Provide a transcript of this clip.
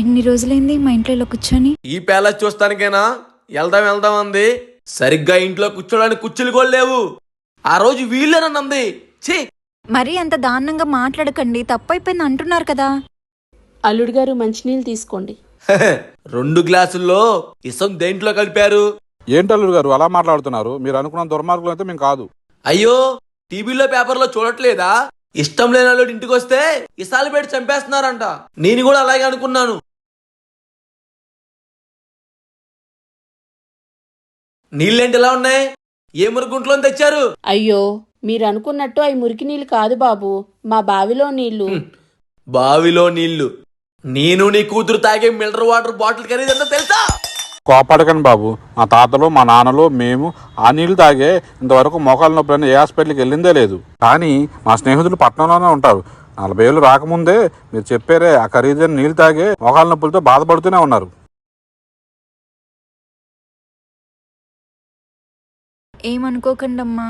ఎన్ని రోజులైంది మా ఇంట్లో ఇలా కూర్చొని? ఈ ప్యాలెస్ చూస్తానికేనా వెళ్దాం అంది. సరిగ్గా ఇంట్లో కూర్చోడానికి కుర్చీలు కూడా లేవు. ఆ రోజు వీళ్ళేనంది. ఛీ మరీ అంత దారుణంగా మాట్లాడకండి, తప్పైపోయింది అంటున్నారు కదా. అల్లుడు గారు మంచినీళ్ళు తీసుకోండి. 2 గ్లాసుల్లో ఇసం దేంట్లో కలిపారు? ఏంటల్లుడు గారు అలా మాట్లాడుతున్నారు? మీరు అనుకున్న దుర్మార్గులు అయితే మేము కాదు. అయ్యో, టీవీలో పేపర్లో చూడట్లేదా? ఇష్టం లేని వాళ్ళు ఇంటికి వస్తే ఇసాలు పెట్టి చంపేస్తున్నారంట. నేను కూడా అలాగే అనుకున్నాను. నీళ్ళేంటి ఇలా ఉన్నాయి? ఏ మురుగుంట్లో తెచ్చారు? అయ్యో, మీరు అనుకున్నట్టు అవి మురికి నీళ్ళు కాదు బాబు, మా బావిలో నీళ్లు. బావిలో నీళ్లు? నేను నీ కూతురు తాగే మినరల్ వాటర్ బాటిల్ ఖరీదంతా తెలుసా? కోపాడకండి బాబు. మా తాతలు మా నాన్నలు మేము ఆ నీళ్లు తాగే ఇంతవరకు మోకాలు నొప్పులని ఏ హాస్పిటల్కి వెళ్ళిందే లేదు. కానీ మా స్నేహితులు పట్టణంలోనే ఉంటారు. 40 ఏళ్ళు రాకముందే మీరు చెప్పారే ఆ ఖరీదైన నీళ్లు తాగే మోకాలు నొప్పులతో బాధపడుతూనే ఉన్నారు. ఏమనుకోకండి అమ్మా.